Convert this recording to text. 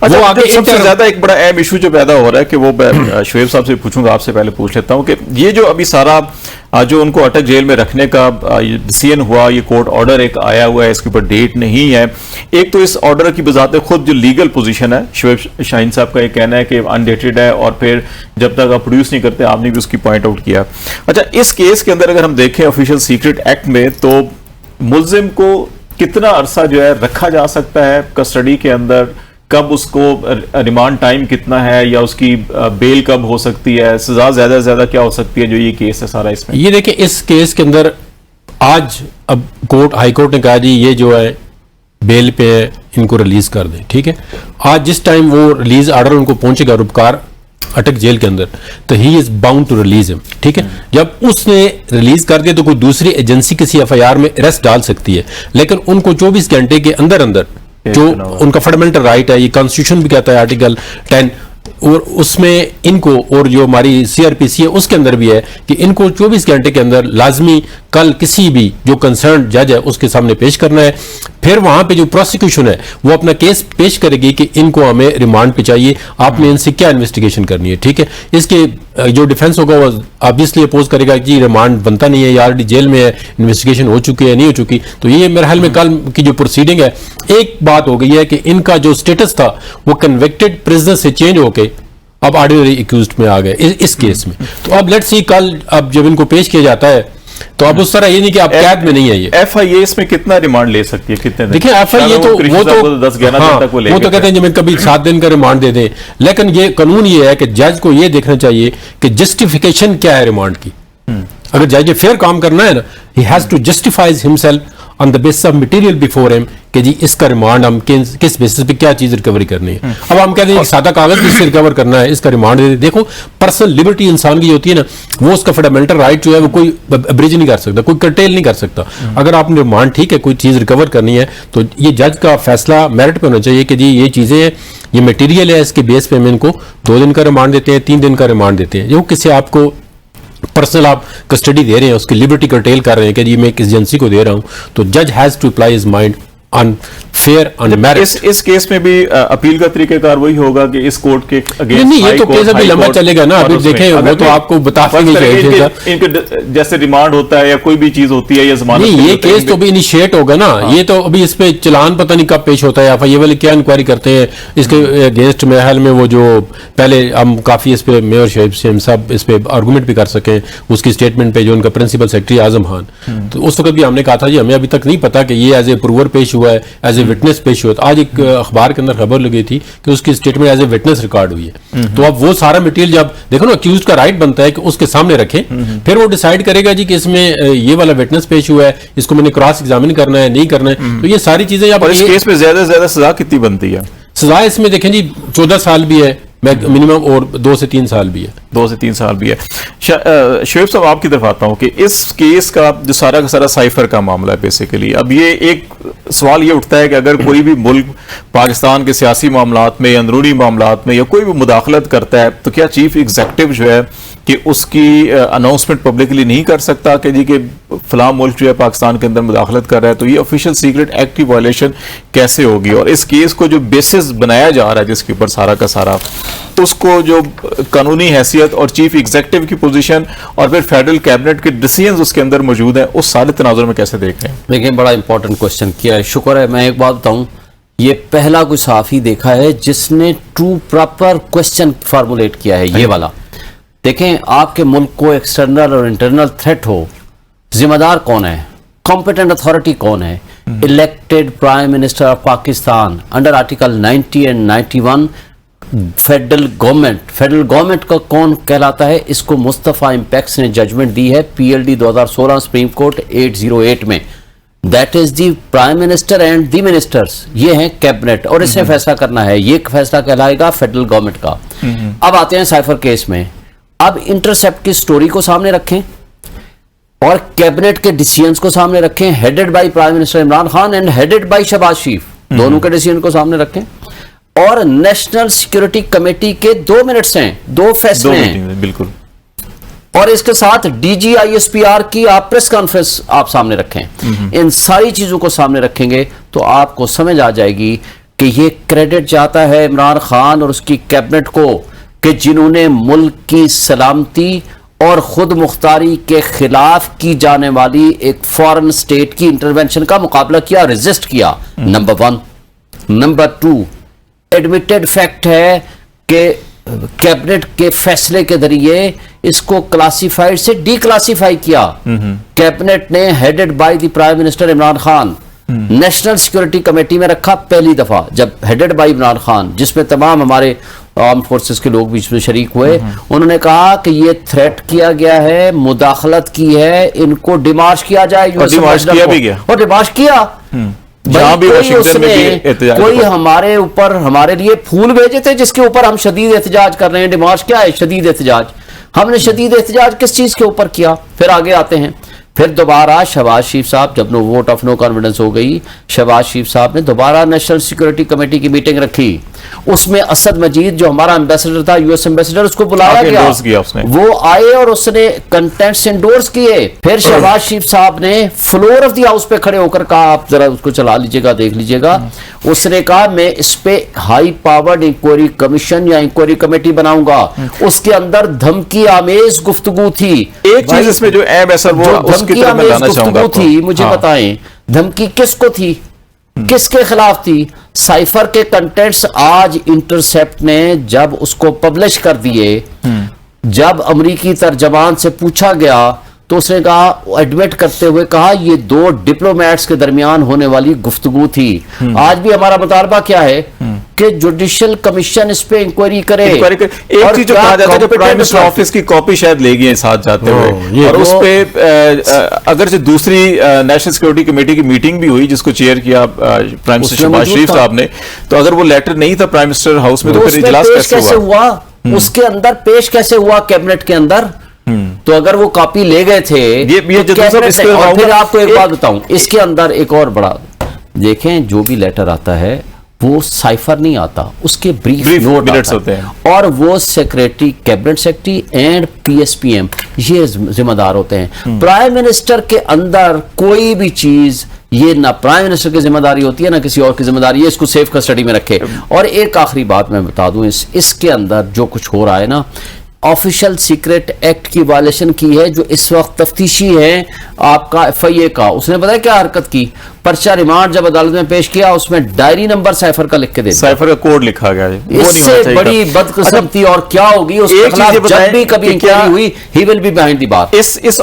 वो आगे सबसे ज्यादा एक बड़ा अहम इशू जो पैदा हो रहा है कि वो शोएब साहब से पूछूंगा, आपसे पहले पूछ लेता हूं कि ये जो अभी सारा जो उनको अटक जेल में रखने का डिसीजन हुआ, ये कोर्ट ऑर्डर एक आया हुआ है, इसके ऊपर डेट नहीं है। एक तो इस ऑर्डर की बजाते खुद जो लीगल पोजीशन है, शोएब शाहीन साहब का ये कहना है कि अनडेटेड है और फिर जब तक आप प्रोड्यूस नहीं करते, आपने भी उसकी पॉइंट आउट किया। अच्छा, इस केस के अंदर अगर हम देखें ऑफिशियल सीक्रेट एक्ट में, तो मुल्जिम को कितना अरसा जो है रखा जा सकता है कस्टडी के अंदर, कब उसको रिमांड टाइम कितना है, या उसकी बेल कब हो सकती है, सजा ज्यादा से ज्यादा क्या हो सकती है, जो ये केस है सारा इसमें? ये देखिए, इस केस के अंदर आज अब हाई कोर्ट ने कहा जी ये जो है बेल पे इनको रिलीज कर दें, ठीक है। आज जिस टाइम वो रिलीज ऑर्डर उनको पहुंचेगा रुपकार अटक जेल के अंदर, तो he is bound to release him, ठीक है। जब उसने रिलीज कर दिया तो कोई दूसरी एजेंसी किसी एफआईआर में अरेस्ट डाल सकती है, लेकिन उनको 24 घंटे के अंदर अंदर जो उनका फंडामेंटल राइट है, ये कॉन्स्टिट्यूशन भी कहता है आर्टिकल 10, और उसमें इनको, और जो हमारी सीआरपीसी है उसके अंदर भी है कि इनको 24 घंटे के अंदर लाजमी कल किसी भी जो कंसर्न जज है उसके सामने पेश करना है। फिर वहां पे जो प्रोसिक्यूशन है वो अपना केस पेश करेगी कि इनको हमें रिमांड पे चाहिए, आपने इनसे क्या इन्वेस्टिगेशन करनी है, ठीक है। इसके जो डिफेंस होगा वो ऑब्वियसली अपोज करेगा कि रिमांड बनता नहीं है, या ऑलरेडी जेल में है, इन्वेस्टिगेशन हो चुकी है नहीं हो चुकी। तो ये मेरे ख्याल में कल की जो प्रोसीडिंग है, एक बात हो गई है कि इनका जो स्टेटस था वो कन्विक्टेड प्रिजनर से चेंज होके अब ऑर्डिनरी एक्यूज्ड में आ गए इस केस में। तो अब लेट्स सी कल अब जब इनको पेश किया जाता है तो अब उस तरह ये नहीं कि आप कैद में नहीं है। ये एफआईए इसमें कितना रिमांड ले सकती है, कितने दिन? देखिए एफआईए तो वो तो 10-11 दिन तक वो तो कहते हैं जब कभी 7 दिन का रिमांड दे दें, लेकिन ये कानून ये है कि जज को ये देखना चाहिए कि जस्टिफिकेशन क्या है रिमांड की। अगर जज ने फेयर काम करना है ना, he has to justifies himself on the basis of material before him कि जी इसका रिमांड हम किस बेसिस पे क्या चीज रिकवरी करनी है। अब हम कहते हैं सादा कागज जिससे रिकवर करना है, इसका रिमांड दे। देखो पर्सनल लिबर्टी इंसान की होती है ना, वो उसका फंडामेंटल राइट जो है वो कोई ब्रिज नहीं कर सकता, कोई कर्टेल नहीं कर सकता। अगर आपने रिमांड ठीक है कोई चीज रिकवर करनी है तो ये जज का फैसला मेरिट पे होना चाहिए कि जी ये चीजें हैं, ये मटेरियल है, इसके बेस पे हम इनको 2 दिन का रिमांड देते हैं, 3 दिन का रिमांड देते हैं। जो किसी आपको पर्सनल आप कस्टडी दे रहे हैं, उसकी लिबर्टी कर्टेल कर रहे हैं कि जी मैं किस एजेंसी को दे रहा हूं, तो जज has to apply his mind on fair on merit. इस केस में भी अपील का तरीकेकार वही होगा कि इस कोर्ट के अगेंस्ट नहीं, ये तो केस अभी लंबा चलेगा ना, अभी देखें वो तो आपको बता इनके जैसे रिमांड होता है या कोई भी चीज होती है या जमानत, नहीं ये केस तो भी इनिशिएट होगा ना। ये तो अभी इस पे चलान पता नहीं कब पेश होता है, ये वाले क्या इंक्वायरी करते हैं इसके अगेंस्ट। मेरे ख्याल में वो जो पहले हम काफी इस पे मेयर शोएब साहब इस पे आर्गूमेंट भी कर सकें, उसकी स्टेटमेंट पे जो उनका प्रिंसिपल सेक्रेटरी आजम खान, तो उस वक्त भी हमने कहा था जी हमें अभी तक नहीं पता कि ये एज ए प्रूवर पेश हुआ है, एज ए विटनेस पेश हुआ। तो आज एक अखबार के अंदर खबर लगी थी कि उसकी statement as a witness record हुई है। तो अब वो सारा मटेरियल जब देखो ना, अक्यूज्ड का राइट बनता है कि उसके सामने रखें, फिर वो डिसाइड करेगा जी कि इसमें ये वाला विटनेस पेश हुआ है, इसको मैंने क्रॉस एग्जामिन करना है नहीं करना है। तो ये सारी चीजें अब इस केस में ज्यादा से ज्यादा सजा कितनी बनती है? सजा इसमें देखें जी 14 साल भी है मिनिमम, और 2 से 3 साल भी है। 2 से 3 साल भी है। शोएब साहब आपकी तरफ आता हूं कि इस केस का जो सारा का सारा साइफर का मामला है बेसिकली, अब ये एक सवाल ये उठता है कि अगर कोई भी मुल्क पाकिस्तान के सियासी मामलात में, अंदरूनी मामलात में या कोई भी मुदाखलत करता है, तो क्या चीफ एग्जीक्यूटिव जो है कि उसकी अनाउंसमेंट पब्लिकली नहीं कर सकता कि जी के फलां मुल्क जो है पाकिस्तान के अंदर मुदाखलत कर रहा है? तो ये ऑफिशियल सीक्रेट एक्ट की वायलेशन कैसे होगी? और इस केस को जो बेसिस बनाया जा रहा है जिसके ऊपर सारा का सारा, उसको जो कानूनी हैसियत और चीफ एग्जीक्यूटिव की पोजीशन और फिर फेडरल कैबिनेट के डिसीजंस उसके अंदर मौजूद है, उस सारे तनाजुर में कैसे देख रहे हैं? देखिए बड़ा इंपॉर्टेंट क्वेश्चन किया है, शुक्र है। मैं एक बात बताऊं, ये पहला कोई सहाफी देखा है जिसने ट्रू प्रॉपर क्वेश्चन फॉर्मुलेट किया है ये वाला। देखें आपके मुल्क को एक्सटर्नल और इंटरनल थ्रेट हो, जिम्मेदार कौन है, कॉम्पिटेंट अथॉरिटी कौन है? Elected prime minister of Pakistan under article 90 and 91 federal government का कौन कहलाता है? इसको मुस्तफा इम्पैक्स ने जजमेंट दी है PLD 2016 सुप्रीम कोर्ट 808 में। That is the prime minister and the ministers, ये हैं कैबिनेट, और इससे फैसला करना है, ये फैसला कहलाएगा फेडरल गवर्नमेंट का। अब आते हैं साइफर केस में। अब इंटरसेप्ट की स्टोरी को सामने रखें और कैबिनेट के डिसीजंस को सामने रखें, headed by prime minister Imran Khan and headed by Shahbaz Sharif, दोनों के डिसीजन को सामने रखें। और नेशनल सिक्योरिटी कमेटी के 2 मिनट्स हैं, 2 फैसले हैं बिल्कुल, और इसके साथ DG ISPR की आप प्रेस कॉन्फ्रेंस आप सामने रखें। इन सारी चीजों को सामने रखेंगे तो आपको समझ आ जाएगी कि ये क्रेडिट जाता है इमरान खान और उसकी कैबिनेट को कि जिन्होंने मुल्क की सलामती और खुद मुख्तारी के खिलाफ की जाने वाली एक फॉरेन स्टेट की इंटरवेंशन का मुकाबला किया, रेजिस्ट किया। नंबर 1। नंबर 2, एडमिटेड फैक्ट है कि कैबिनेट के फैसले के जरिए इसको क्लासिफाइड से डीक्लासिफाई किया। कैबिनेट ने headed by the prime minister Imran Khan national security committee में रखा पहली दफा, जब हेडेड बाय इमरान खान, जिसमें तमाम हमारे आर्म फोर्सेस के लोग भी इसमें शरीक हुए। उन्होंने कहा कि ये थ्रेट किया गया है, मुदाखलत की है, इनको डिमार्श किया जाए। डिमार्श किया भी गया और डिमार्श किया। जहां भी वाशिंगटन में भी एहतजाज कोई हुआ। हमारे ऊपर हमारे लिए फूल भेजे थे जिसके ऊपर हम शदीद एहतजाज कर रहे हैं। डिमार्श क्या है? शदीद एहतजाज। हमने शदीद एहतजाज किस चीज के ऊपर किया? फिर आगे आते हैं। फिर दोबारा शहबाज शरीफ साहब, जब no vote of no confidence हो गई, शहबाज शरीफ साहब ने दोबारा नेशनल सिक्योरिटी कमेटी की मीटिंग रखी। उसमें असद मजीद जो हमारा एम्बेसडर था, यूएस एम्बेसडर, उसको बुलाया endorse किया गया। उसने। वो आए और उसने कंटेंट्स एंडोर्स किए। फिर शहबाज शरीफ साहब ने फ्लोर ऑफ द हाउस पे खड़े होकर कहा, आप जरा उसको चला लीजिएगा, देख लीजिएगा। उसने कहा मैं इस पे हाई पावर्ड इंक्वायरी कमीशन या इंक्वायरी कमेटी बनाऊंगा। उसके अंदर धमकी आमेज गुफ्तगू थी। एक चीज इसमें जो अहम है सर, वो उसकी तरफ मैं लाना चाहूंगा आपको। थी, मुझे बताएं धमकी किसको थी, किसके खिलाफ थी? साइफर के कंटेंट्स आज इंटरसेप्ट ने जब उसको पब्लिश कर दिए, जब अमरीकी तर्जमान से पूछा गया तो उसने कहा, एडमिट करते हुए कहा, ये 2 डिप्लोमेट्स के दरमियान होने वाली गुफ्तगू थी। आज भी हमारा मुतालबा क्या है कि जुडिशियल कमिशन इस पे इंक्वायरी करे। एक चीज जो कहा जाता है कि प्राइम मिनिस्टर ऑफिस की कॉपी शायद ले गए साथ जाते हुए, और उस पे अगर से दूसरी नेशनल सिक्योरिटी कमेटी की मीटिंग भी हुई जिसको चेयर किया प्राइम मिनिस्टर शहबाज शरीफ साहब ने, तो अगर वो लेटर नहीं था प्राइम मिनिस्टर हाउस में तो फिर इजलास कैसे हुआ? उसके अंदर पेश कैसे हुआ कैबिनेट के अंदर? तो अगर वो कॉपी ले गए थे, ये जो और फिर आपको एक बात बताऊं, इसके अंदर एक और बड़ा देखें, जो भी लेटर आता है वो साइफर नहीं आता, उसके ब्रीफ नोट होते हैं, और वो सेक्रेटरी, कैबिनेट सेक्रेटरी एंड पीएसपीएम ये जिम्मेदार होते हैं। प्राइम मिनिस्टर के अंदर कोई भी चीज ये ना प्राइम मिनिस्टर की जिम्मेदारी होती है ना किसी और की जिम्मेदारी है, इसको सेफ कस्टडी में रखे। और एक आखिरी बात मैं बता दूं, इसके अंदर जो कुछ हो रहा है ना, ऑफिशियल सीक्रेट एक्ट की वायलेशन की है, जो इस वक्त तफ्तीशी है आपका एफआईए का। उसने पता है क्या हरकत की? पर्चा रिमांड जब अदालत में पेश किया, उसमें डायरी नंबर साइफर का लिख के दे दिया। साइफर का कोड लिखा गया है। इससे बड़ी बदकिस्मती और क्या होगी? उसके खिलाफ जब भी कभी इंक्वायरी हुई, he will be behind the bar. इस